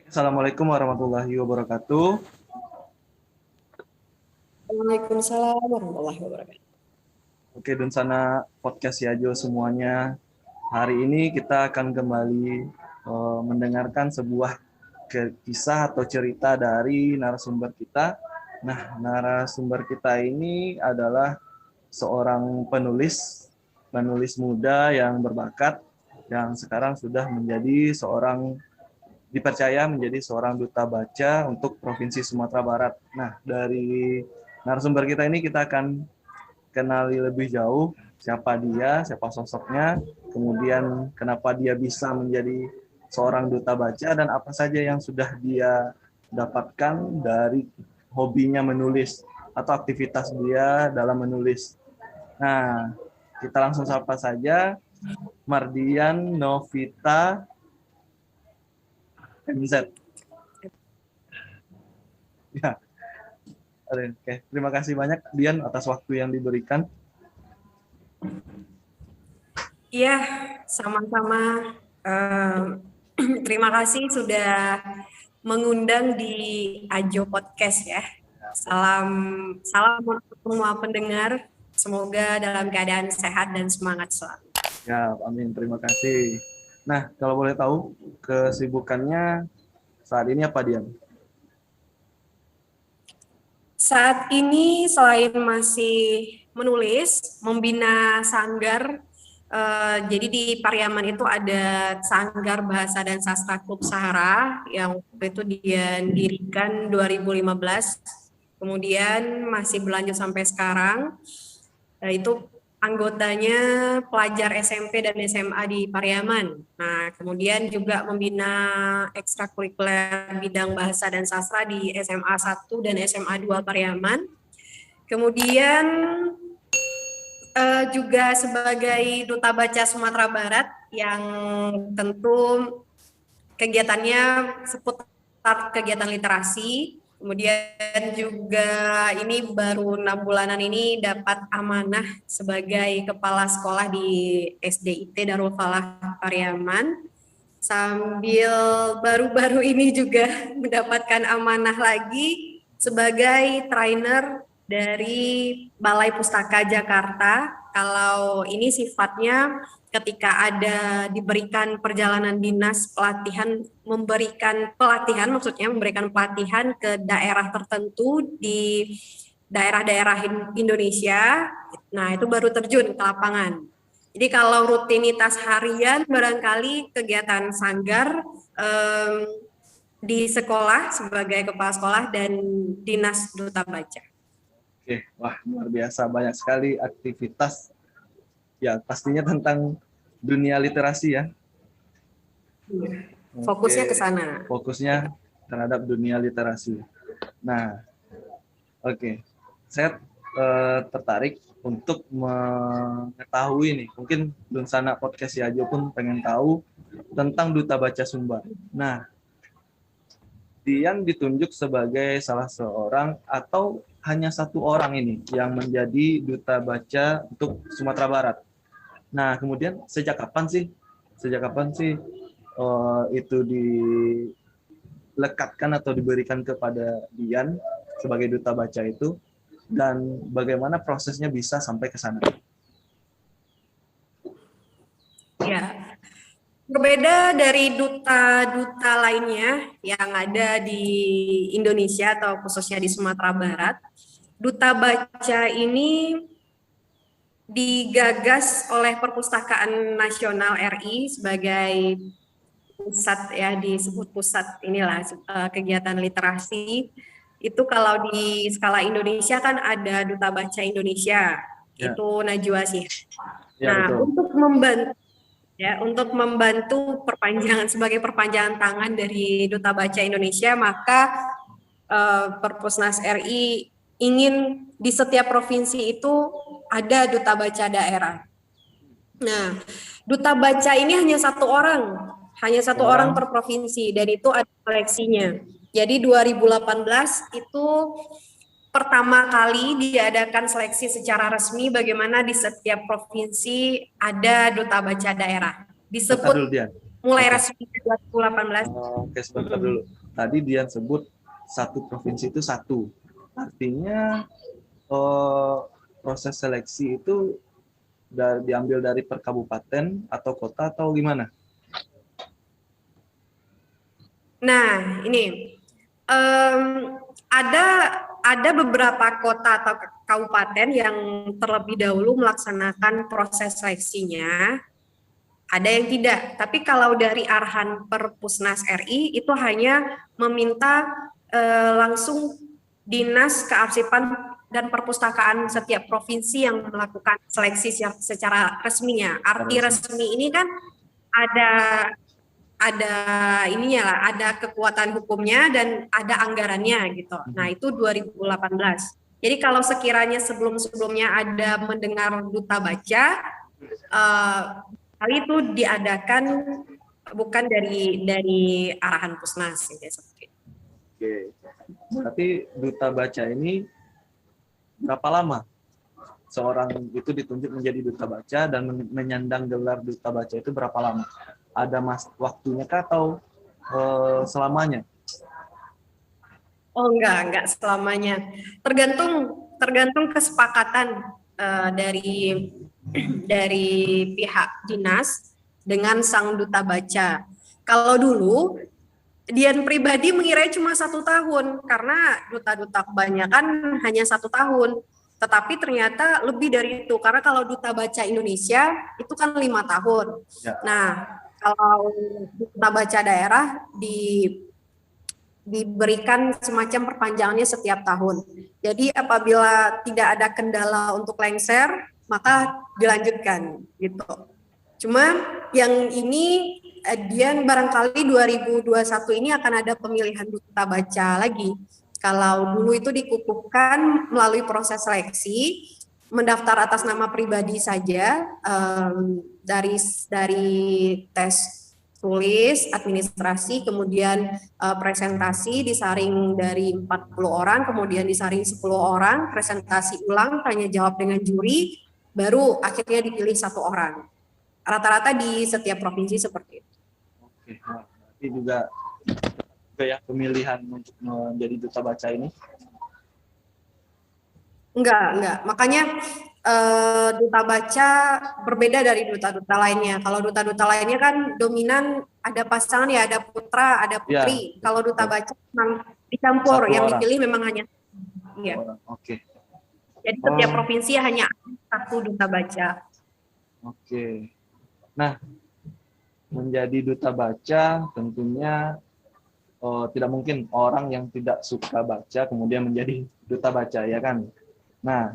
Assalamualaikum warahmatullahi wabarakatuh. Waalaikumsalam warahmatullahi wabarakatuh. Oke, Dunsana Podcast Yajo semuanya. Hari ini kita akan kembali mendengarkan sebuah kisah atau cerita dari narasumber kita. Nah, narasumber kita ini adalah seorang penulis muda yang berbakat, yang sekarang sudah dipercaya menjadi seorang duta baca untuk Provinsi Sumatera Barat. Nah, dari narasumber kita ini kita akan kenali lebih jauh siapa dia, siapa sosoknya, kemudian kenapa dia bisa menjadi seorang duta baca dan apa saja yang sudah dia dapatkan dari hobinya menulis atau aktivitas dia dalam menulis. Nah, kita langsung sapa saja Mardian Novita MZ. Ya, oke. Terima kasih banyak Dian atas waktu yang diberikan. Iya, sama-sama. Terima kasih sudah mengundang di Ajo Podcast ya. Salam salam untuk semua pendengar. Semoga dalam keadaan sehat dan semangat selalu. Ya, amin. Terima kasih. Nah, kalau boleh tahu kesibukannya saat ini apa Dian? Saat ini selain masih menulis, membina sanggar, jadi di Pariaman itu ada Sanggar Bahasa dan Sastra Klub Sahara yang waktu itu dia dirikan 2015, kemudian masih berlanjut sampai sekarang. Itu anggotanya pelajar SMP dan SMA di Pariaman. Nah, kemudian juga membina ekstrakurikuler bidang bahasa dan sastra di SMA 1 dan SMA 2 Pariaman. Kemudian juga sebagai Duta Baca Sumatera Barat yang tentu kegiatannya seputar kegiatan literasi. Kemudian juga ini baru 6 bulanan ini dapat amanah sebagai kepala sekolah di SDIT Darul Falah Pariaman. Sambil baru-baru ini juga mendapatkan amanah lagi sebagai trainer dari Balai Pustaka Jakarta. Kalau ini sifatnya ketika ada diberikan perjalanan dinas pelatihan, memberikan pelatihan ke daerah tertentu di daerah-daerah Indonesia. Nah, itu baru terjun ke lapangan. Jadi kalau rutinitas harian barangkali kegiatan sanggar di sekolah sebagai kepala sekolah dan dinas duta baca. Oke, wah luar biasa, banyak sekali aktivitas ya pastinya tentang dunia literasi ya. Fokusnya Oke, ke sana. fokusnya terhadap dunia literasi. Nah, oke. Saya tertarik untuk mengetahui nih, mungkin Dunsana Podcast Yajo pun pengen tahu tentang Duta Baca Sumbar. Nah, Dian ditunjuk sebagai salah seorang atau hanya satu orang ini yang menjadi duta baca untuk Sumatera Barat. Nah, kemudian sejak kapan sih itu dilekatkan atau diberikan kepada Dian sebagai duta baca itu, dan bagaimana prosesnya bisa sampai ke sana? Ya, berbeda dari duta-duta lainnya yang ada di Indonesia atau khususnya di Sumatera Barat, duta baca ini digagas oleh Perpustakaan Nasional RI sebagai pusat ya, disebut pusat inilah kegiatan literasi. Itu kalau di skala Indonesia kan ada Duta Baca Indonesia, Ya, itu Najwa sih. ya Nah, betul. untuk membantu sebagai perpanjangan tangan dari Duta Baca Indonesia, maka Perpusnas RI ingin di setiap provinsi itu ada Duta Baca daerah. Nah, Duta Baca ini hanya satu orang per provinsi, dan itu ada seleksinya. Jadi 2018 itu pertama kali diadakan seleksi secara resmi bagaimana di setiap provinsi ada Duta Baca daerah. Bentar dulu Disebut Dian. mulai Oke. resmi 2018. Oke, sebentar dulu. Tadi dia sebut satu provinsi itu satu. Artinya proses seleksi itu diambil dari per kabupaten atau kota atau gimana? Nah, ini em, ada beberapa kota atau kabupaten yang terlebih dahulu melaksanakan proses seleksinya, ada yang tidak. Tapi kalau dari arahan Perpusnas RI itu hanya meminta langsung Dinas Kearsipan dan Perpustakaan setiap provinsi yang melakukan seleksi secara resminya. Arti resmi ini kan ada ininya lah, ada kekuatan hukumnya dan ada anggarannya gitu. Nah, itu 2018. Jadi kalau sekiranya sebelum-sebelumnya ada mendengar duta baca, hal itu diadakan bukan dari arahan Pusnas gitu, seperti itu. Oke. Berarti duta baca ini berapa lama seorang itu ditunjuk menjadi duta baca dan menyandang gelar duta baca itu berapa lama? Ada waktunya kah atau selamanya? Oh enggak selamanya. Tergantung kesepakatan dari pihak dinas dengan sang duta baca. Kalau dulu Dian pribadi mengira cuma 1 tahun karena duta-duta kebanyakan hanya 1 tahun. Tetapi ternyata lebih dari itu karena kalau duta baca Indonesia itu kan 5 tahun. Ya. Nah, kalau duta baca daerah diberikan semacam perpanjangannya setiap tahun. Jadi apabila tidak ada kendala untuk lengser, maka dilanjutkan gitu. Cuma yang ini Dian barangkali 2021 ini akan ada pemilihan duta baca lagi. Kalau dulu itu dikukuhkan melalui proses seleksi, mendaftar atas nama pribadi saja dari tes tulis, administrasi, kemudian presentasi disaring dari 40 orang, kemudian disaring 10 orang, presentasi ulang, tanya jawab dengan juri, baru akhirnya dipilih 1 orang. Rata-rata di setiap provinsi seperti itu. Oke, nah, berarti juga ya pemilihan untuk menjadi duta baca ini? Enggak. Makanya duta baca berbeda dari duta-duta lainnya. Kalau duta-duta lainnya kan dominan ada pasangan ya, ada putra, ada putri. Ya. Kalau duta baca memang dicampur, yang dipilih memang hanya ya. Oke. Jadi setiap provinsi hanya 1 duta baca. Oke. Nah, menjadi duta baca tentunya tidak mungkin orang yang tidak suka baca kemudian menjadi duta baca, ya kan? Nah,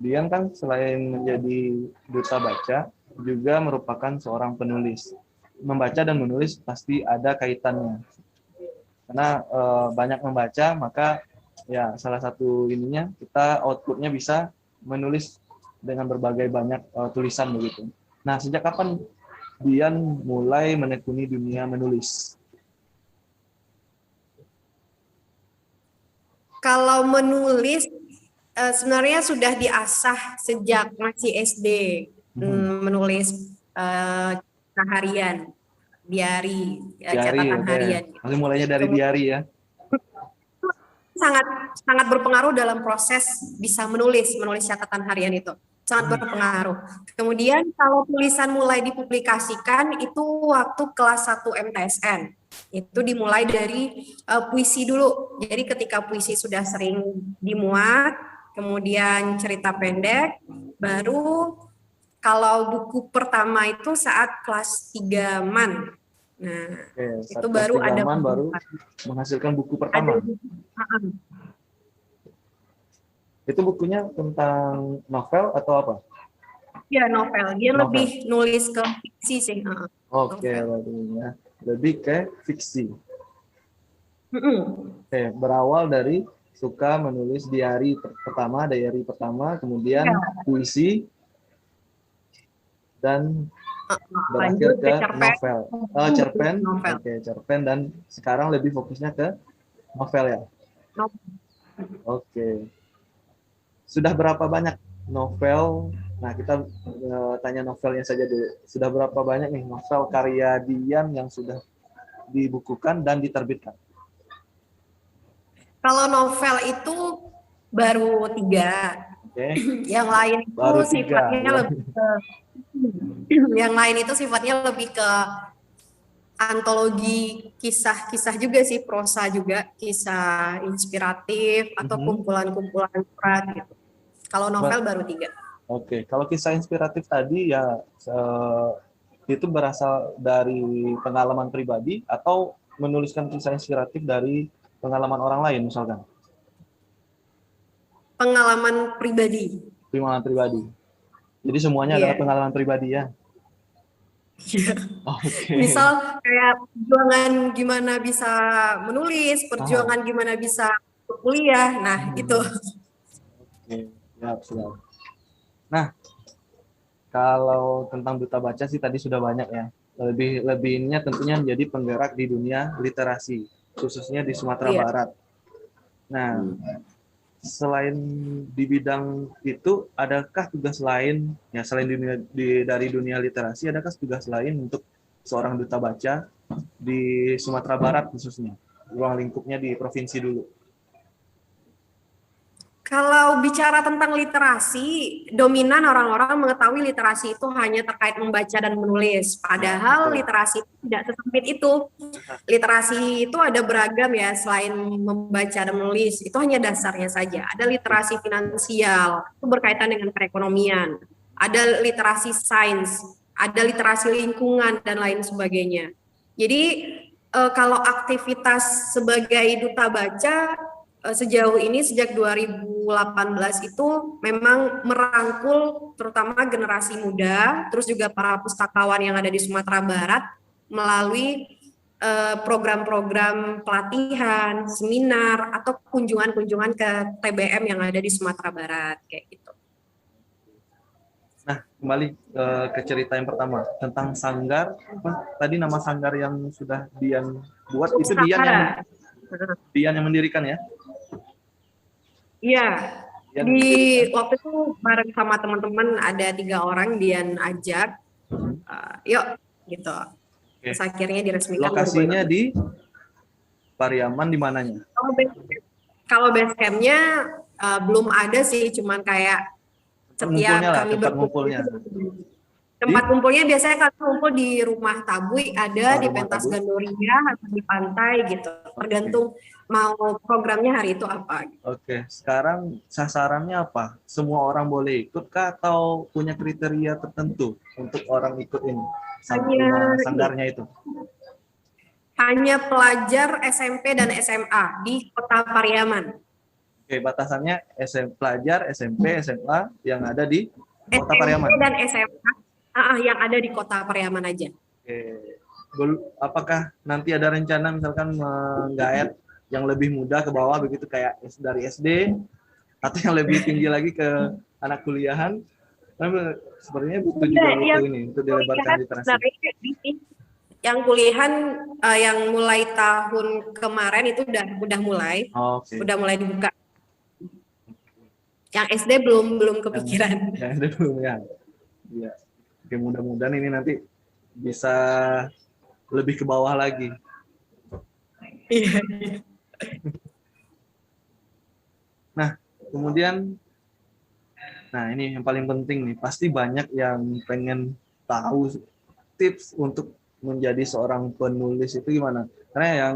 Dian kan selain menjadi duta baca juga merupakan seorang penulis. Membaca dan menulis pasti ada kaitannya. Karena banyak membaca, maka ya salah satu ininya kita outputnya bisa menulis dengan berbagai banyak tulisan begitu. Nah, sejak kapan Dian mulai menekuni dunia menulis? Kalau menulis sebenarnya sudah diasah sejak masih SD, menulis harian, diari, catatan harian. Masih mulainya dari diari ya? Sangat berpengaruh dalam proses bisa menulis catatan harian itu. Sangat berpengaruh. Kemudian kalau tulisan mulai dipublikasikan itu waktu kelas 1 MTSN. Itu dimulai dari puisi dulu. Jadi ketika puisi sudah sering dimuat, kemudian cerita pendek, baru kalau buku pertama itu saat kelas 3 MAN. Nah, itu baru ada baru menghasilkan buku pertama. Itu bukunya tentang novel atau apa? Ya, novel. Dia lebih nulis ke fiksi sih. Oke, lebih ke fiksi. Oke, berawal dari suka menulis diari pertama, kemudian puisi, dan berakhir ke novel. Cerpen. Oke, cerpen, dan sekarang lebih fokusnya ke novel ya? Oke. Sudah berapa banyak novel Nah, kita tanya novelnya saja dulu. Sudah berapa banyak nih novel karya Dian yang sudah dibukukan dan diterbitkan? Kalau novel itu baru 3. Oke, Yang lain itu baru 3. sifatnya lebih ke yang lain itu sifatnya lebih ke antologi kisah-kisah juga sih, prosa juga, kisah inspiratif atau Mhm. kumpulan-kumpulan surat gitu. Kalau novel baru 3. Oke, kalau kisah inspiratif tadi ya itu berasal dari pengalaman pribadi atau menuliskan kisah inspiratif dari pengalaman orang lain misalkan? Pengalaman pribadi. Pengalaman pribadi. Jadi semuanya adalah Iya. pengalaman pribadi ya. Oke. Misal kayak perjuangan gimana bisa menulis, Paham. perjuangan gimana bisa kuliah. Nah, itu. Oke, siap, siap. Nah, kalau tentang duta baca sih tadi sudah banyak ya. Lebihnya tentunya menjadi penggerak di dunia literasi, khususnya di Sumatera Iya. Barat. Nah, selain di bidang itu, adakah tugas lain ya selain dari dunia literasi, adakah tugas lain untuk seorang duta baca di Sumatera Barat khususnya, ruang lingkupnya di provinsi dulu? Kalau bicara tentang literasi, dominan orang-orang mengetahui literasi itu hanya terkait membaca dan menulis. Ya, Padahal betul. literasi tidak sesempit itu. Literasi itu ada beragam ya, selain membaca dan menulis, itu hanya dasarnya saja. Ada literasi finansial, itu berkaitan dengan perekonomian. Ada literasi sains, ada literasi lingkungan, dan lain sebagainya. Jadi, kalau aktivitas sebagai duta baca, sejauh ini sejak 2018 itu memang merangkul terutama generasi muda, terus juga para pustakawan yang ada di Sumatera Barat melalui program-program pelatihan, seminar, atau kunjungan-kunjungan ke TBM yang ada di Sumatera Barat, kayak gitu. Nah, kembali ke cerita yang pertama tentang sanggar. Tadi nama sanggar yang sudah Dian buat itu Pustaka. Dian yang mendirikan ya? Iya, Dian di yang mendirikan. waktu itu bareng sama teman-teman ada 3 orang, Dian ajak, yuk gitu. Oke. Terus akhirnya diresmikan Lokasinya 2018. di Pariaman di mananya? Kalau base campnya belum ada sih, cuman kayak Tempat ngumpulnya setiap lah, kami tempat berkumpul ngumpulnya. itu Di tempat kumpulnya biasanya kami kumpul di rumah Tabui, ada di Rumah pentas Tabus. Gandoria atau di pantai gitu, Oke. tergantung mau programnya hari itu apa. Oke. Sekarang sasarannya apa? Semua orang boleh ikut kah atau punya kriteria tertentu untuk orang ikut ini? Hanya Rumah sanggarnya itu. hanya pelajar SMP dan SMA di Kota Pariaman. Oke, batasannya pelajar SMP, SMA yang ada di Kota SMP Pariaman. dan SMA yang ada di Kota Pariaman aja. Oke. Apakah nanti ada rencana misalkan menggaet yang lebih muda ke bawah begitu kayak dari SD atau yang lebih tinggi lagi ke anak kuliahan? Kan sepertinya butuh Iya, juga butuh yang ini untuk dilebarkan kuliahan literasi. sebenarnya yang kuliahan yang mulai tahun kemarin itu Oke. udah mulai dibuka. Yang SD belum Yang kepikiran. yang ada belum ya. Iya. Oke, mudah-mudahan ini nanti bisa lebih ke bawah lagi. Iya. Nah, kemudian nah ini yang paling penting nih, pasti banyak yang pengen tahu tips untuk menjadi seorang penulis itu gimana. Karena yang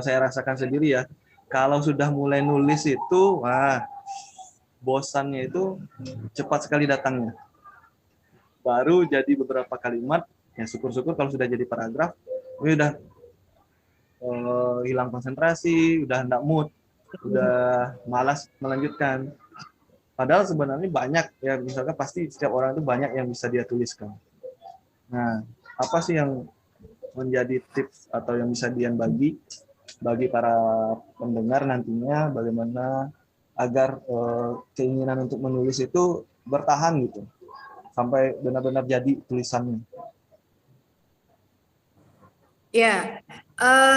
saya rasakan sendiri ya, kalau sudah mulai nulis itu, wah, bosannya itu cepat sekali datangnya. Baru jadi beberapa kalimat, ya syukur-syukur kalau sudah jadi paragraf, ini udah hilang konsentrasi, udah enggak mood, udah malas melanjutkan. Padahal sebenarnya banyak ya, misalkan pasti setiap orang itu banyak yang bisa dia tuliskan. Nah, apa sih yang menjadi tips atau yang bisa Dian bagi para pendengar nantinya bagaimana agar keinginan untuk menulis itu bertahan gitu sampai benar-benar jadi tulisannya. Ya,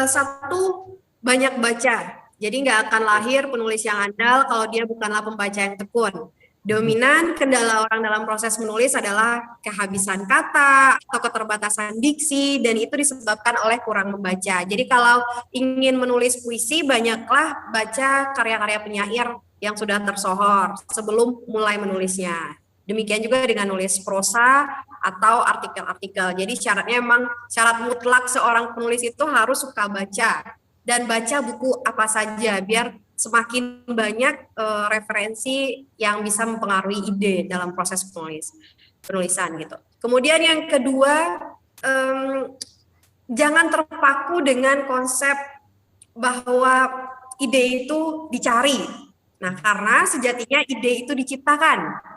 satu, banyak baca. Jadi nggak akan lahir penulis yang andal kalau dia bukanlah pembaca yang tekun. Dominan kendala orang dalam proses menulis adalah kehabisan kata atau keterbatasan diksi, dan itu disebabkan oleh kurang membaca. Jadi kalau ingin menulis puisi, banyaklah baca karya-karya penyair yang sudah tersohor sebelum mulai menulisnya. Demikian juga dengan nulis prosa atau artikel-artikel. Jadi syaratnya memang syarat mutlak seorang penulis itu harus suka baca dan baca buku apa saja biar semakin banyak referensi yang bisa mempengaruhi ide dalam proses penulisan gitu. Kemudian yang kedua, jangan terpaku dengan konsep bahwa ide itu dicari. Nah, karena sejatinya ide itu diciptakan.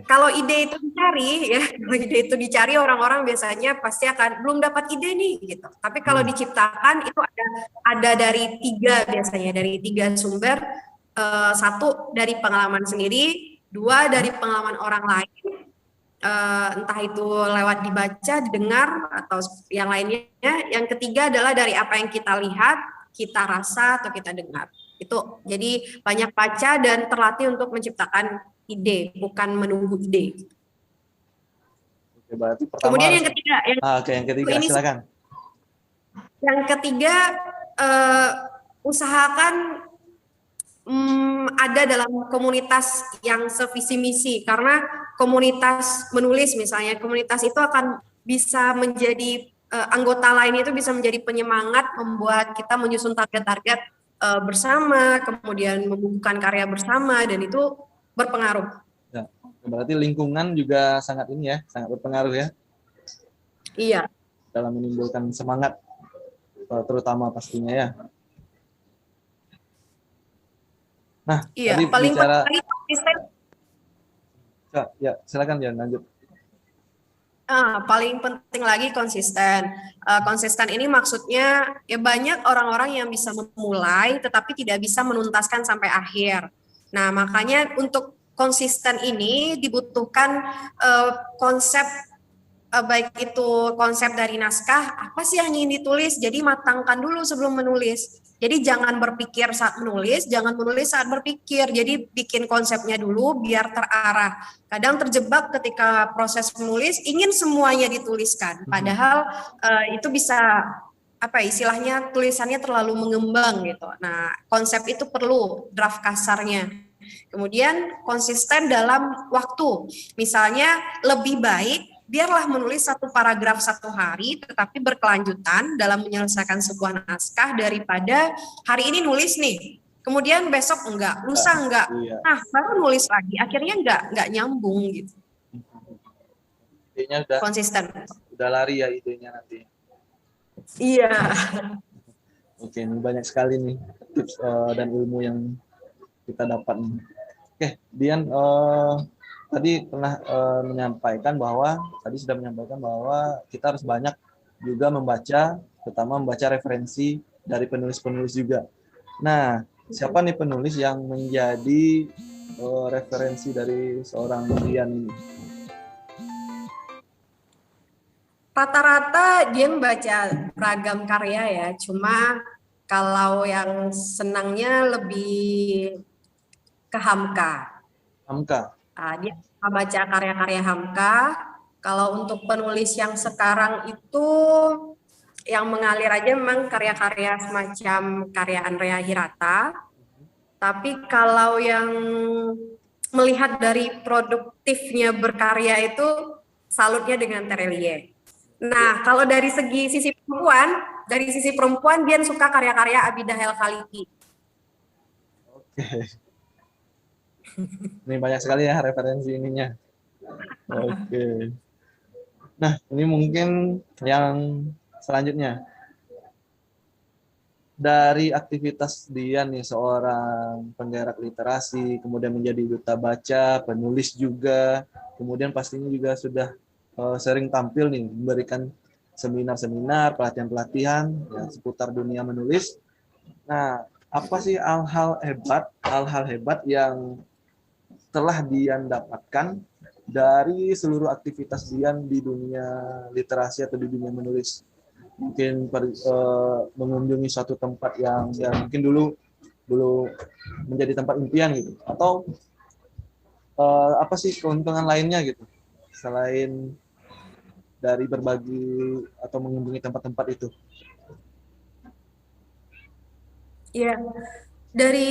Kalau ide itu dicari, ya, kalau ide itu dicari, orang-orang biasanya pasti akan belum dapat ide nih, gitu. Tapi kalau diciptakan itu ada dari biasanya dari tiga sumber. Satu dari pengalaman sendiri, dua dari pengalaman orang lain, entah itu lewat dibaca, didengar, atau yang lainnya. Yang ketiga adalah dari apa yang kita lihat, kita rasa, atau kita dengar. Itu jadi banyak baca dan terlatih untuk menciptakan ide, bukan menunggu ide. Oke, berarti pertama. Kemudian yang ketiga, yang ketiga silakan. Yang ketiga, usahakan ada dalam komunitas yang sevisi misi, karena komunitas menulis misalnya, komunitas itu akan bisa menjadi anggota lain itu bisa menjadi penyemangat, membuat kita menyusun target-target bersama, kemudian membukukan karya bersama, dan itu berpengaruh. Ya, berarti lingkungan juga sangat sangat berpengaruh ya. Iya. Dalam menimbulkan semangat, terutama pastinya ya. Nah, iya, tadi paling bicara. penting konsisten. Ya, silakan ya, lanjut. Paling penting lagi konsisten. Konsisten ini maksudnya ya banyak orang-orang yang bisa memulai tetapi tidak bisa menuntaskan sampai akhir. Nah, makanya untuk konsisten ini dibutuhkan konsep, baik itu konsep dari naskah, apa sih yang ingin ditulis, jadi matangkan dulu sebelum menulis. Jadi jangan berpikir saat menulis, jangan menulis saat berpikir. Jadi bikin konsepnya dulu biar terarah. Kadang terjebak ketika proses menulis, ingin semuanya dituliskan. Padahal itu bisa, istilahnya tulisannya terlalu mengembang gitu. Nah, konsep itu perlu draft kasarnya. Kemudian konsisten dalam waktu. Misalnya lebih baik biarlah menulis satu paragraf satu hari, tetapi berkelanjutan dalam menyelesaikan sebuah naskah daripada hari ini nulis nih, kemudian besok enggak, lusa enggak, nah baru nulis lagi, akhirnya enggak nyambung gitu. Idenya udah konsisten, udah lari ya idenya nanti. Iya. Oke, ini banyak sekali nih tips dan ilmu yang kita dapat. Oke, Dian tadi pernah sudah menyampaikan bahwa kita harus banyak juga membaca, terutama membaca referensi dari penulis-penulis juga. Nah, siapa nih penulis yang menjadi referensi dari seorang Dian ini? Rata-rata dia membaca beragam karya ya, cuma kalau yang senangnya lebih ke Hamka. Dia baca karya-karya Hamka. Kalau untuk penulis yang sekarang itu yang mengalir aja memang karya-karya semacam karya Andrea Hirata. Tapi kalau yang melihat dari produktifnya berkarya itu salutnya dengan Terelie. Nah, kalau dari sisi perempuan dia suka karya-karya Abida Helkhaliti. Oke. Ini banyak sekali ya referensi ininya. Oke. Nah, ini mungkin yang selanjutnya. Dari aktivitas dia nih, seorang penggerak literasi, kemudian menjadi duta baca, penulis juga, kemudian pastinya juga sudah sering tampil nih, memberikan seminar-seminar, pelatihan-pelatihan ya, seputar dunia menulis. Nah, apa sih hal-hal hebat yang telah Dian dapatkan dari seluruh aktivitas Dian di dunia literasi atau di dunia menulis? Mungkin mengunjungi suatu tempat yang mungkin dulu menjadi tempat impian gitu, atau apa sih keuntungan lainnya gitu selain dari berbagi atau mengunjungi tempat-tempat itu? Ya, dari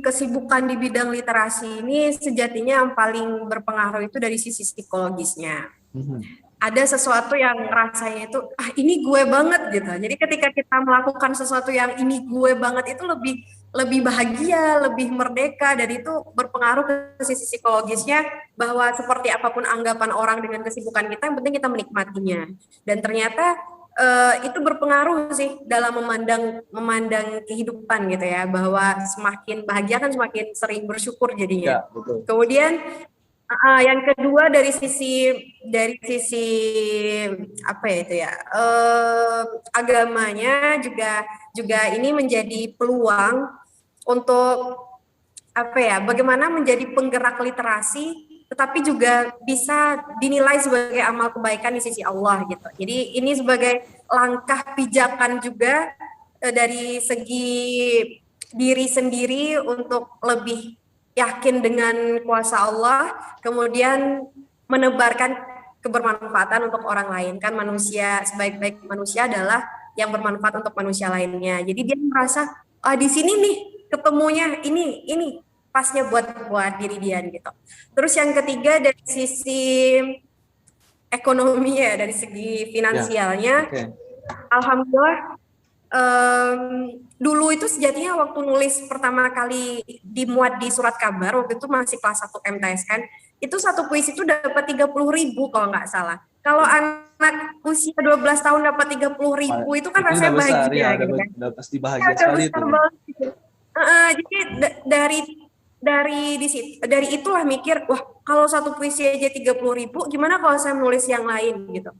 kesibukan di bidang literasi ini sejatinya yang paling berpengaruh itu dari sisi psikologisnya. Mhm. Ada sesuatu yang rasanya itu ini gue banget gitu. Jadi ketika kita melakukan sesuatu yang ini gue banget itu lebih lebih bahagia, lebih merdeka, dan itu berpengaruh ke sisi psikologisnya bahwa seperti apapun anggapan orang dengan kesibukan kita, yang penting kita menikmatinya. Dan ternyata itu berpengaruh sih dalam memandang memandang kehidupan gitu ya, bahwa semakin bahagia kan semakin sering bersyukur jadinya. Ya, betul. Kemudian yang kedua dari sisi apa ya itu ya, agamanya juga juga ini menjadi peluang untuk apa ya, bagaimana menjadi penggerak literasi tetapi juga bisa dinilai sebagai amal kebaikan di sisi Allah gitu. Jadi ini sebagai langkah pijakan juga dari segi diri sendiri untuk lebih yakin dengan kuasa Allah, kemudian menebarkan kebermanfaatan untuk orang lain. Kan manusia, sebaik-baik manusia adalah yang bermanfaat untuk manusia lainnya. Jadi dia merasa di sini nih ketemunya ini pasnya buat buat diri dia gitu. Terus yang ketiga dari sisi ekonomi ya, dari segi Ya, finansialnya, oke. alhamdulillah em, dulu itu sejatinya waktu nulis pertama kali dimuat di surat kabar, waktu itu masih kelas 1 MTSN, itu satu puisi itu dapat 30.000 kalau nggak salah. Kalau anak usia 12 tahun dapat 30.000 itu kan Itu udah rasanya besar ya, bahagia gitu kan. udah pasti Ya, bahagia udah sekali itu besar ya. banget gitu. Jadi dari itulah mikir, wah kalau satu puisi aja 30.000, gimana kalau saya menulis yang lain gitu.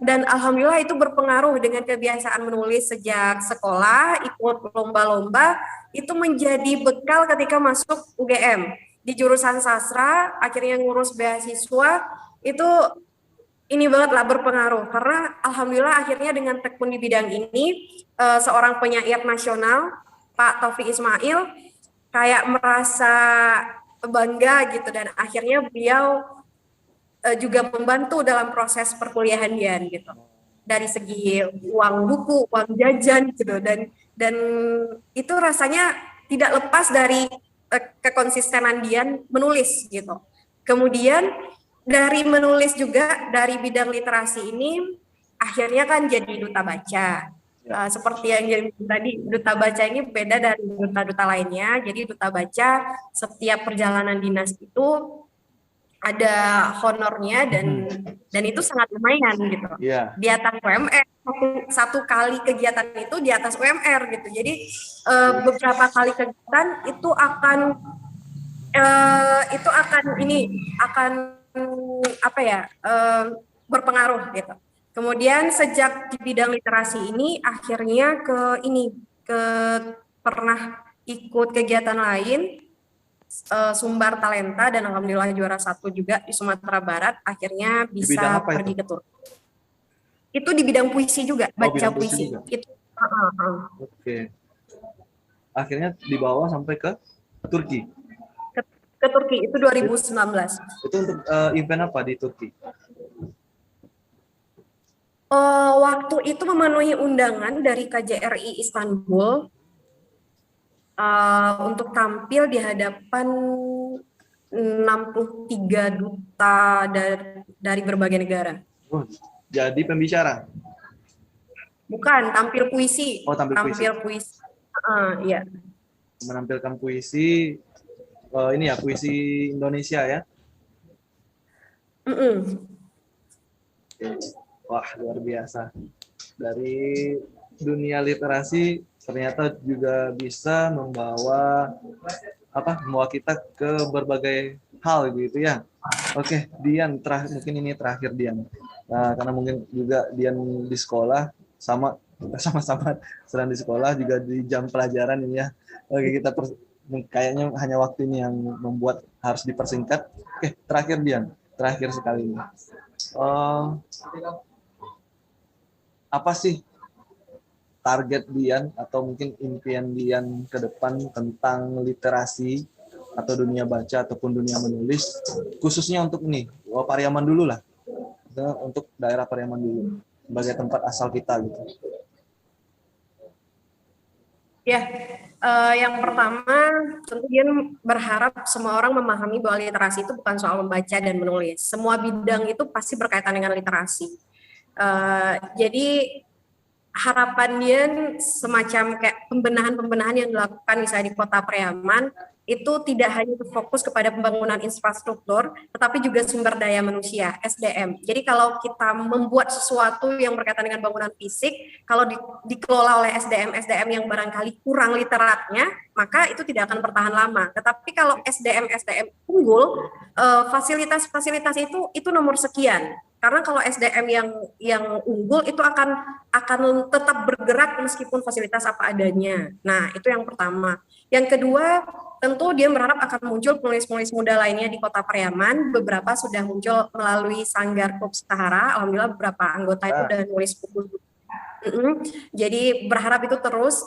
Dan alhamdulillah itu berpengaruh dengan kebiasaan menulis sejak sekolah, ikut lomba-lomba, itu menjadi bekal ketika masuk UGM di jurusan sastra, akhirnya ngurus beasiswa itu ini banget lah berpengaruh, karena alhamdulillah akhirnya dengan tekun di bidang ini, seorang penyair nasional Pak Taufik Ismail kayak merasa bangga gitu, dan akhirnya beliau juga membantu dalam proses perkuliahan Dian gitu, dari segi uang buku, uang jajan gitu, dan itu rasanya tidak lepas dari kekonsistenan Dian menulis gitu. Kemudian dari menulis juga dari bidang literasi ini akhirnya kan jadi duta baca. Ya. Seperti yang jadi tadi, duta baca ini beda dari duta-duta lainnya. Jadi duta baca setiap perjalanan dinas itu ada honornya, dan itu sangat lumayan gitu. Iya. Di atas UMR, satu kali kegiatan itu di atas UMR gitu. Jadi beberapa kali kegiatan itu akan ini akan apa ya, berpengaruh gitu. Kemudian sejak di bidang literasi ini akhirnya ke pernah ikut kegiatan lain, Sumbar Talenta, dan alhamdulillah juara 1 juga di Sumatera Barat, akhirnya Di bidang bisa apa itu? pergi ke Turki. Itu di bidang puisi juga, Oh, baca bidang puisi puisi. juga. Itu Oke. Akhirnya dibawa sampai ke Turki. ke Turki itu 2019. Itu untuk event apa di Turki? Waktu itu memenuhi undangan dari KJRI Istanbul untuk tampil di hadapan 63 duta dari berbagai negara. Oh, jadi pembicara. Bukan, tampil puisi. Oh, tampil puisi. Iya. Menampilkan puisi, ini ya, puisi Indonesia ya. Wah, luar biasa. Dari dunia literasi ternyata juga bisa membawa kita ke berbagai hal gitu ya. Oke, Dian, mungkin ini terakhir Dian. Karena mungkin juga Dian di sekolah sama-sama sedang di sekolah juga di jam pelajaran ini ya. Oke, kayaknya hanya waktu ini yang membuat harus dipersingkat. Oke, terakhir Dian, terakhir sekali ini. Apa sih target Dian atau mungkin impian Dian ke depan tentang literasi atau dunia baca ataupun dunia menulis, khususnya untuk ini Pariaman dulu lah, untuk daerah Pariaman dulu sebagai tempat asal kita gitu. Ya, yang pertama tentu dia berharap semua orang memahami bahwa literasi itu bukan soal membaca dan menulis. Semua bidang itu pasti berkaitan dengan literasi. Jadi harapan dia semacam kayak pembenahan-pembenahan yang dilakukan misalnya di Kota Pariaman itu tidak hanya fokus kepada pembangunan infrastruktur, tetapi juga sumber daya manusia, SDM. Jadi kalau kita membuat sesuatu yang berkaitan dengan bangunan fisik, kalau dikelola oleh SDM yang barangkali kurang literatnya, maka itu tidak akan bertahan lama. Tetapi kalau SDM unggul, fasilitas-fasilitas itu nomor sekian. Karena kalau SDM yang unggul itu akan tetap bergerak meskipun fasilitas apa adanya. Nah, itu yang pertama. Yang kedua, tentu dia berharap akan muncul penulis-penulis muda lainnya di Kota Pariaman. Beberapa sudah muncul melalui Sanggar Klub Sahara. Alhamdulillah beberapa anggota itu udah nulis buku. Jadi berharap itu terus,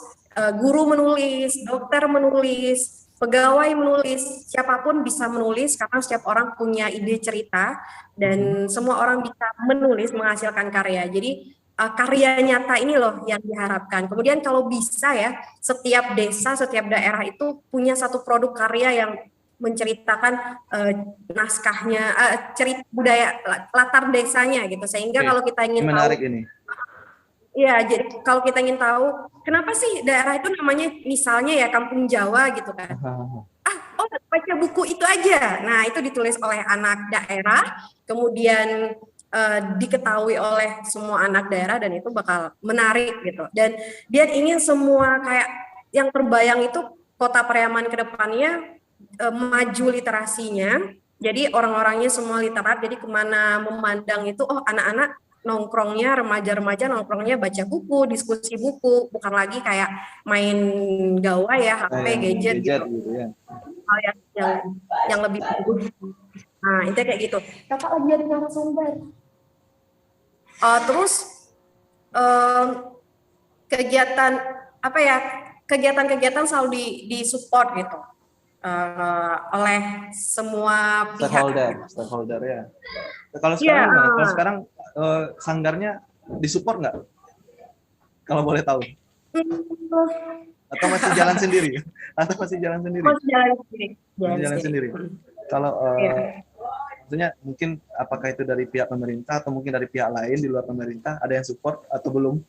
guru menulis, dokter menulis, pegawai menulis, siapapun bisa menulis karena setiap orang punya ide cerita dan semua orang bisa menulis menghasilkan karya. Jadi karya nyata ini loh yang diharapkan. Kemudian kalau bisa ya, setiap desa, setiap daerah itu punya satu produk karya yang menceritakan naskahnya, cerita budaya latar desanya gitu. Sehingga kalau kita ingin menarik tahu, ini. Iya, jadi kalau kita ingin tahu kenapa sih daerah itu namanya misalnya ya Kampung Jawa gitu kan. Baca buku itu aja. Nah, itu ditulis oleh anak daerah, kemudian diketahui oleh semua anak daerah dan itu bakal menarik gitu. Dan dia ingin semua kayak yang terbayang itu Kota Pariaman ke depannya maju literasinya. Jadi orang-orangnya semua literat, jadi kemana memandang itu, oh anak-anak nongkrongnya, remaja-remaja nongkrongnya baca buku, diskusi buku, bukan lagi kayak main gawai ya, HP, gadget gitu. Ya. Hal yang lebih bagus. Nah, itu kayak gitu. Kakak lagi ada narasumber. Terus kegiatan apa ya? Kegiatan-kegiatan selalu disupport gitu oleh semua pihak. Stakeholder ya. Kalau sekarang gimana? Kalau sekarang sanggarnya disupport nggak? Kalau boleh tahu? Atau masih jalan sendiri? Masih jalan sendiri. Kalau maksudnya mungkin apakah itu dari pihak pemerintah atau mungkin dari pihak lain di luar pemerintah ada yang support atau belum?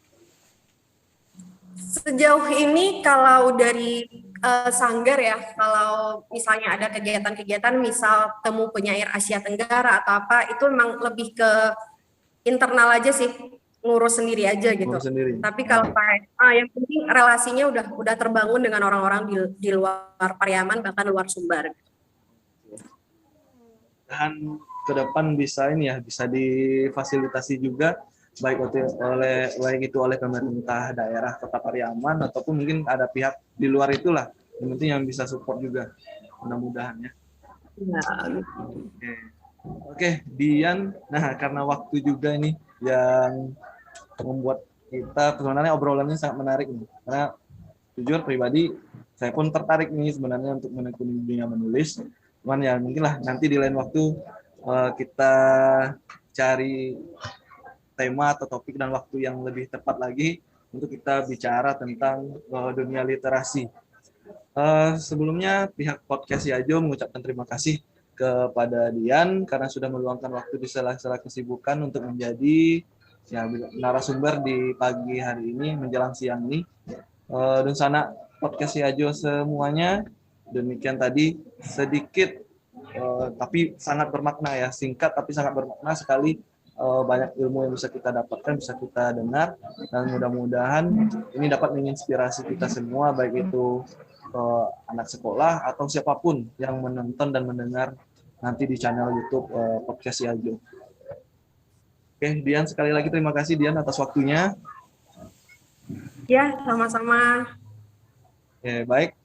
Sejauh ini kalau dari Sanggar ya, kalau misalnya ada kegiatan-kegiatan misal temu penyair Asia Tenggara atau apa, itu memang lebih ke internal aja sih, ngurus sendiri aja gitu. Tapi kalau yang penting relasinya udah terbangun dengan orang-orang di luar Pariaman bahkan luar Sumbar. Dan ke depan bisa ini ya, bisa difasilitasi juga baik itu oleh pemerintah daerah Kota Pariaman ataupun mungkin ada pihak di luar itulah yang penting yang bisa support juga, mudah-mudahan ya. Oke, Dian. Nah, karena waktu juga ini yang membuat kita sebenarnya obrolannya sangat menarik nih. Karena jujur pribadi saya pun tertarik nih sebenarnya untuk menekuni dunia menulis. Cuman ya mungkin lah nanti di lain waktu kita cari tema atau topik dan waktu yang lebih tepat lagi untuk kita bicara tentang dunia literasi. Sebelumnya pihak podcast Yajo mengucapkan terima kasih kepada Dian karena sudah meluangkan waktu di sela-sela kesibukan untuk menjadi narasumber di pagi hari ini menjelang siang ini. Dan sana podcast Yajo semuanya, demikian tadi sedikit tapi sangat bermakna ya, singkat tapi sangat bermakna sekali. Banyak ilmu yang bisa kita dapatkan, bisa kita dengar, dan mudah-mudahan ini dapat menginspirasi kita semua, baik itu anak sekolah atau siapapun yang menonton dan mendengar nanti di channel YouTube podcast Yajo. Oke, Dian, sekali lagi terima kasih Dian atas waktunya. Ya, sama-sama. Oke, baik.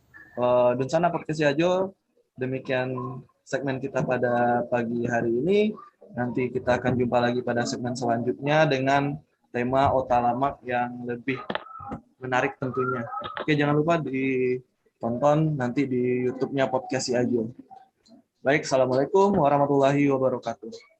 Dunsana podcast Yajo, demikian segmen kita pada pagi hari ini. Nanti kita akan jumpa lagi pada segmen selanjutnya dengan tema Otalamak yang lebih menarik tentunya. Oke, jangan lupa di tonton nanti di YouTube-nya Podcast Si Ajo. Baik, Assalamualaikum warahmatullahi wabarakatuh.